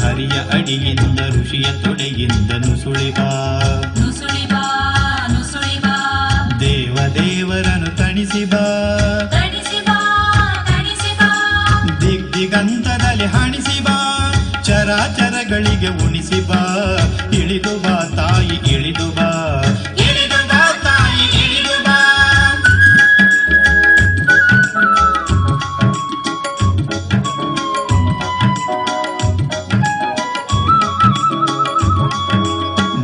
ಹರಿಯ ಅಡಿಯಿಂದ ಋಷಿಯ ತೊಡೆಯಿಂದ ನುಸುಳಿಬಾ ದೇವರನು ತಣಿಸಿಬಾ ದಿಗ್ದಿಗಂತದಲ್ಲಿ ಹಣಿಸಿಬಾ ಚರಾಚರಗಳಿಗೆ ಉಣಿಸಿಬಾ ಇಳಿದು ಬಾ ತಾಯಿ ಇಳಿದು ಬಾ ತಾಯಿ ಇಳಿದು ಬಾ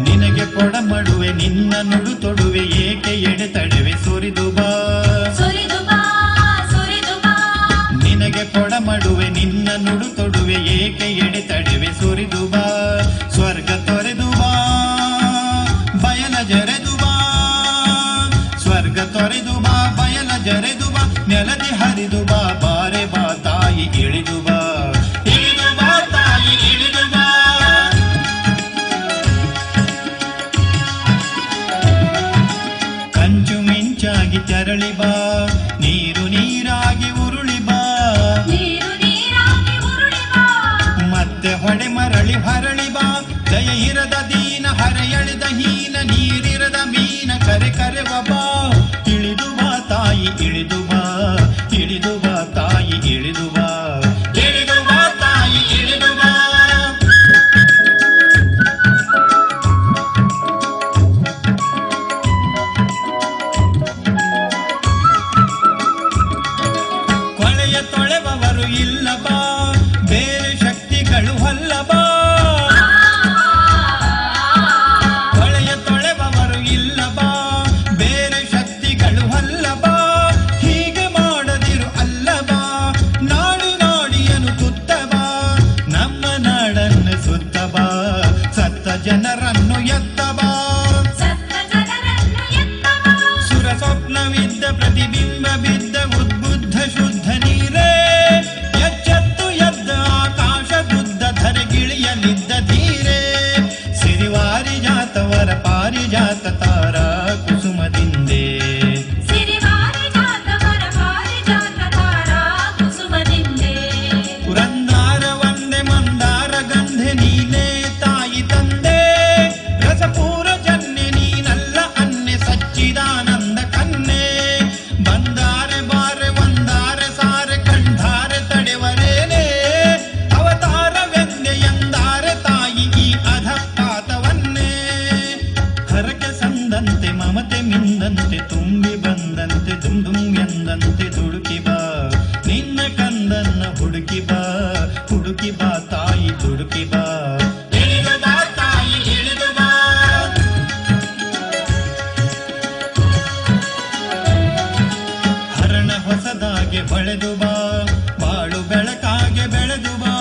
ನಿನಗೆ ಕೊಡಮಡುವೆ ನಿನ್ನ ನುಡು ತೊಡುವೆ ಏಕೆ ಎಡೆತಡುವೆ ಸುರಿದು ಬಾ ನಿನಗೆ ಕೊಡಮಡುವೆ ನಿನ್ನ ನುಡು ತೊಡುವೆ ಏಕೆ ಎಡೆತಡುವೆ ಸುರಿದು ಬಾ ಸ್ವರ್ಗ ತೊರೆದು ಬಾ ಬಯಲ ಜರೆದು ಬಾ ಸ್ವರ್ಗ ತೊರೆದು ಬಾ ಬಯಲ ಜರೆದು ಬಾ ನೆಲದಿ ಹರಿದು ಬಾ ಬಾರೆ ಬಾ ತಾಯಿ ಇಳಿದು ಬಾ ತಾಯಿ ಇಳಿದು ಬಾ ಕಂಚು ಮಿಂಚಾಗಿ ತೆರಳಿ ಬಾ ನೀರು ನೀರಾಗಿ ಉರುಳಿ ಬಾ ಮತ್ತೆ ಹೊಡೆ ಮರಳಿ ಹರಳಿ ಬಾ ದಯ ಇರದ ದೀನ ಹರೆಯಳಿದ ಹೀನ ನೀರಿರದ ಮೀನ ಕರೆವ ಬಾ ಇಳಿದು ಬಾ ತಾಯಿ ಇಳಿದು ಬಾ ತಾಯಿ ಇಳಿದು ಬಾ ತಾಯಿ ಇಳಿದು ಬಾ ಕೊಳೆಯ ತೊಳೆಬವರು ಇಲ್ಲ ಬಾ ಬೇರೆ ಶಕ್ತಿಗಳು ಅಲ್ಲ ಬಾ ಕೊಳೆಯ ತೊಳೆಬವರು ಇಲ್ಲ ಬಾ ಬೇರೆ ಶಕ್ತಿಗಳು ಅಲ್ಲ ಬಾ ಹೀಗೆ ಮಾಡದಿರು ಅಲ್ಲ ಬಾ ನಾಡು ನಾಡಿಯನು ತುತ್ತ ಬಾ ನಮ್ಮ ನಾಡನ್ನು ಸುತ್ತ ಬಾ ಸತ್ತ ಜನರನ್ನು ಎತ್ತ ಬಾ ಸುರ ಸ್ವಪ್ನವಿದ್ದ ಪ್ರತಿಬಿಂಬ ಬಿದ್ದ ಉದ್ಬುದ್ಧ ಶುದ್ಧ ನೀರೇ ಎಚ್ಚತ್ತು ಎದ್ದ ಆಕಾಶ ಬುದ್ಧ ಧರೆಗಿಳಿಯಲಿದ್ದ ಧೀರೆ ಸಿರಿವಾರಿ ಜಾತವರ ಪಾರಿಜಾತ ತಾರ ಕುಸುಮದಿಂದೆ ಪುರಂದಾರ ವಂದೆ ಮಂದಾರ ಗಂಧೆ ನೀನೆ ತಾಯಿ ತಂದೆ ರಸಪೂರ ಜನ್ನೆ ನೀನಲ್ಲ ಅನ್ನೆ ಸಚ್ಚಿದಾನಂದ ಕನ್ನೆ ಬಂದಾರೆ ಬಾರೆ ಒಂದಾರೆ ಸಾರೆ ಕಂಡಾರೆ ತಡೆವರೇನೆ ಅವತಾರವೆಂದೆ ಎಂದಾರೆ ತಾಯಿ ಈ ಅಧಪಾತವನ್ನೇ ಹರಕೆ ಸಂದಂತೆ ಮಮತೆ ಮಿಂದಂತೆ ತುಂಬಿ ಬಂದಂತೆ ದುಮ್ ಎಂದಂತೆ ದುಡುಕಿ ಬಾ ನಿನ್ನ ಕಂದನ್ನ ಹುಡುಕಿ ಬಾ ತಾಯಿ ದುಡುಕಿ ಬಾ ತಾಯಿ ಇಳಿದು ಬಾ ಹರಣ ಹೊಸದಾಗೆ ಬಳೆದು ಬಾ ಬಾಳು ಬೆಳಕಾಗೆ ಬೆಳೆದು ಬಾ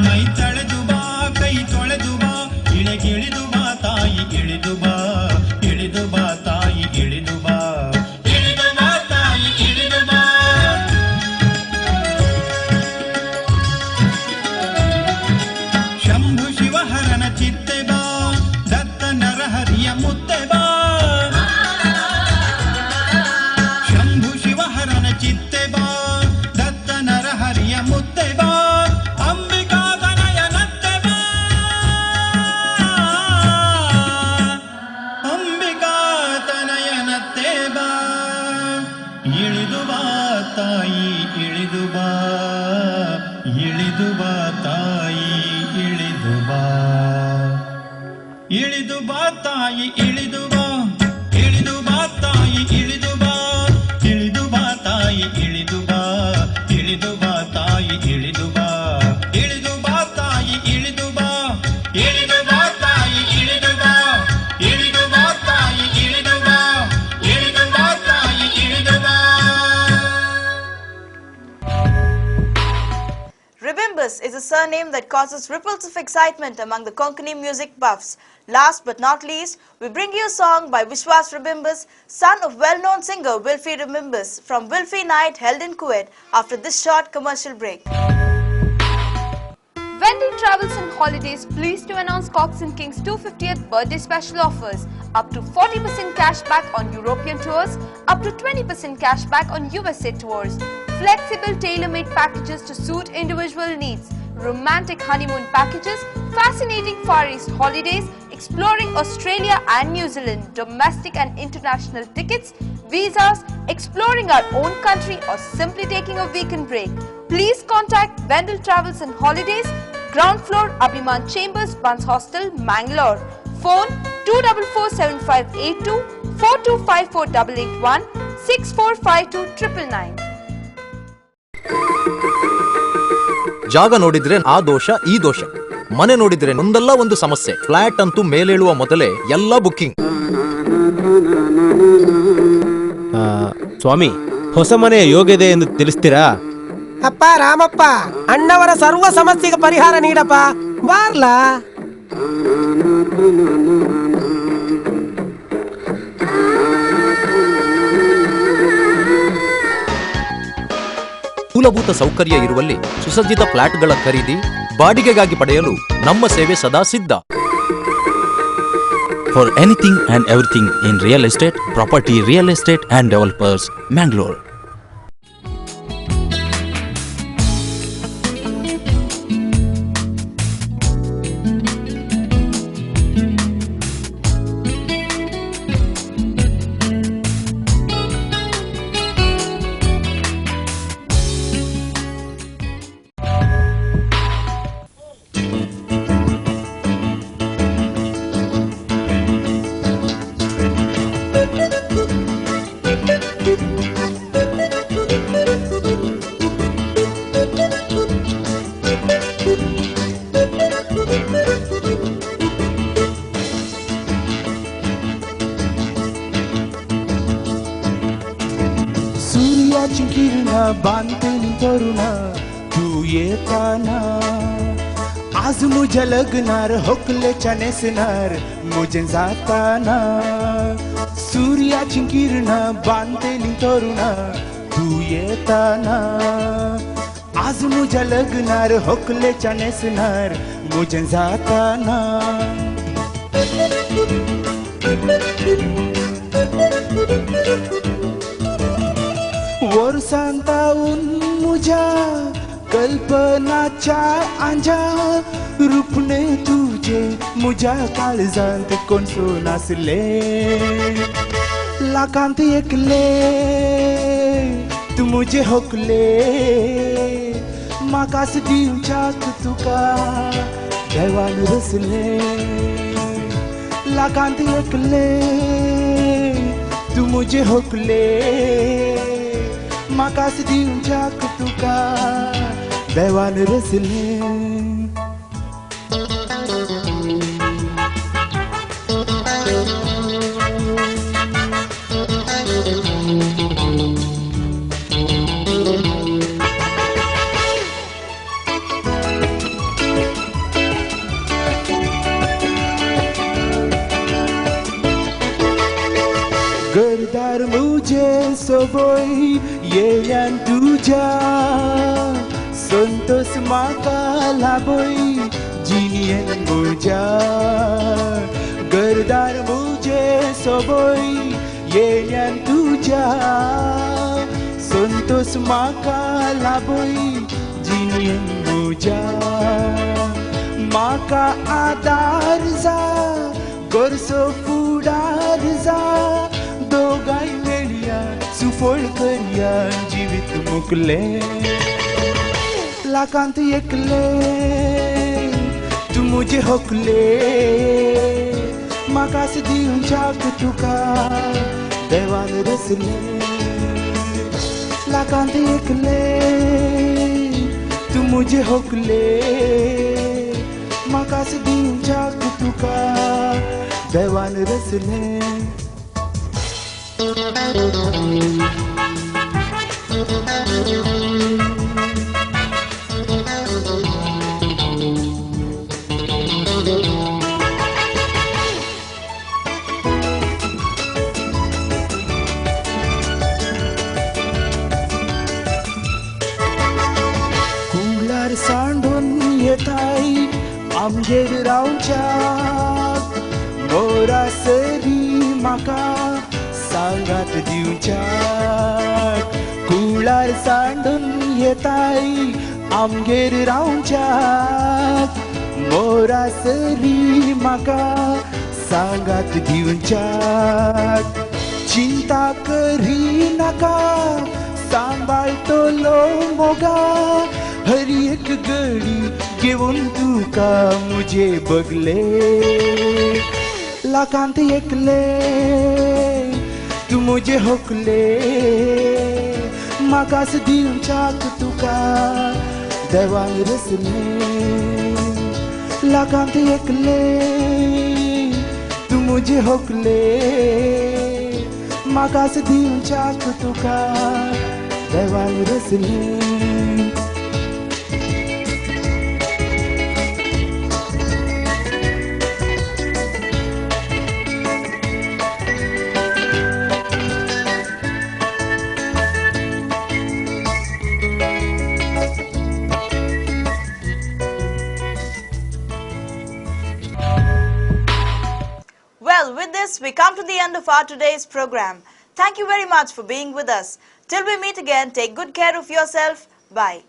ಮೈ ತಳೆದು ಬಾ ಕೈ ತೊಳೆದು ಬಾ ಇಳಿಗಿಳಿದು ಬಾ ತಾಯಿ ಇಳಿದು ಬಾ ತಾಯಿ ಇಳಿದು ಬಾ ತಾಯಿ ಇಳಿದು ಬಾ ಶಂಭು ಶಿವಹರನ ಚಿತ್ತೆ ಬಾ ದತ್ತ ನರಹರಿಯ ಮುತ್ತೆ ಬಾ ಶಂಭು ಶಿವಹರನ ಚಿತ್ತೆ ಬಾ ದತ್ತ ನರಹರಿಯ ಮುತ್ತೆ ಬಾ ಅಂಬಿಕಾ ತನಯನತ್ತೆ ಬಾ ಅಂಬಿಕಾ ತನಯನತ್ತೆ ಬಾ ಇಳಿದು ಬಾ ತಾಯಿ ಇಳಿದು ಬಾ ತಾಯಿ ಇಳಿದು ಬಾ ತಾಯಿ ಇಳಿದು ಬಾ ತಾಯಿ ಇಳಿದು ಬಾ ತಾಯಿ ಇಳಿದು ಬಾ ತಾಯಿ ಇಳಿದು ಬಾ ತಾಯಿ ಇಳಿದು ಬಾ ತಾಯಿ ಇಳಿದು ಬಾ ತಾಯಿ ಇಳಿದು ಬಾ ತಾಯಿ ಇಳಿದು ಬಾ. Ribimbus is a surname that causes ripples of excitement among the Konkani music buffs. Last but not least, we bring you a song by Vishwas Ribimbus, son of well-known singer Wilfie Ribimbus, from Wilfie Night held in Kuwait after this short commercial break. When did Travels and Holidays pleased to announce Cox & Kings 250th birthday special offers. Up to 40% cashback on European tours, up to 20% cashback on USA tours. Flexible tailor-made packages to suit individual needs. Romantic honeymoon packages, fascinating Far East holidays, exploring Australia and New Zealand, domestic and international tickets, visas, exploring our own country or simply taking a weekend break. Please contact Wendell Travels and Holidays, ground floor Abhiman Chambers, Buns Hostel, Mangalore. Phone 2447582 4254881 6452 ಜಾಗ ನೋಡಿದ್ರೆ ಆ ದೋಷ ಈ ದೋಷ, ಮನೆ ನೋಡಿದ್ರೆ ಒಂದಲ್ಲ ಒಂದು ಸಮಸ್ಯೆ. ಫ್ಲಾಟ್ ಅಂತೂ ಮೇಲೇಳುವ ಮೊದಲೇ ಎಲ್ಲ ಬುಕ್ಕಿಂಗ್. ಸ್ವಾಮಿ, ಹೊಸ ಮನೆಯ ಯೋಗ್ಯತೆ ಎಂದು ತಿಳಿಸ್ತೀರಾ? ಅಪ್ಪ ರಾಮಪ್ಪ, ಅಣ್ಣವರ ಸರ್ವ ಸಮಸ್ಯೆಗೆ ಪರಿಹಾರ ನೀಡಪ್ಪ, ಬಾರ್ಲಾ. ಮೂಲಭೂತ ಸೌಕರ್ಯ ಇರುವಲ್ಲಿ ಸುಸಜ್ಜಿತ ಫ್ಲಾಟ್ಗಳ ಖರೀದಿ, ಬಾಡಿಗೆಗಾಗಿ ಪಡೆಯಲು ನಮ್ಮ ಸೇವೆ ಸದಾ ಸಿದ್ಧ. For anything and everything in real estate, property, real estate and developers, Mangalore. सूर्याची किरण बांधतेली तरुण तू येताना, आज मुझे लगणार होकलेच्या नेसणार मुझे जाताना. सूर्याची किरण बांधतेली तरुण तू येताना, आज मुझे लगणार होकलेच्या नेसणार मुझे जाताना. वर सांतावून मुझ्या कल्पनाच्या आंजा, रूपने तुझे मुझ्या काळजांत कोण सोनासले. लाखांत एकले तू मुझे होकले, माकास दिवच्याक तुका देवान रसले. लाखांत एकले तू मुझे होकले, माकास दिवच्याक तुका देवान रसले. घरदार मुझे सोबोय येयान तुझ्या, संतोष माका लाभोय जिनियन मुझ्या. घरदार मुझे सोबोय येयान तुझ्या, संतोष माका लाभोय जिनियन मुझ्या. माका आदार जा गोरसो फुडार जा, दोगाई मेळया सुफळ करया जीवित मुकले. लाखांत एकले तू मुझे होकले, माकास दिवच्याक तुका देवान रसले. लाखांत एकले तू मुझे होकले, माकास दिवच्याक तुका देवान रसले. कुंगलार सांडून येताय आमगेर रावच्याक मोरा सरी म्हाका सांगात दिवच्याक कुळार सांडून येताय आमगेर रावच्याक मोरा सरी म्हाका सांगात दिवच्याक चिंता करी नाका सांबाळटलो मोगा हर एक घडी घेऊन तुका मुझे बगले लाखांत एकले तू मुझे होकले म्हाकाच दिवच्याक तुका देवान रचले लाखांत एकले तू मुझे होकले म्हाकाच दिवच्याक तुका देवान रचले Well, with this, we come to the end of our today's program. Thank you very much for being with us. Till we meet again, take good care of yourself. Bye.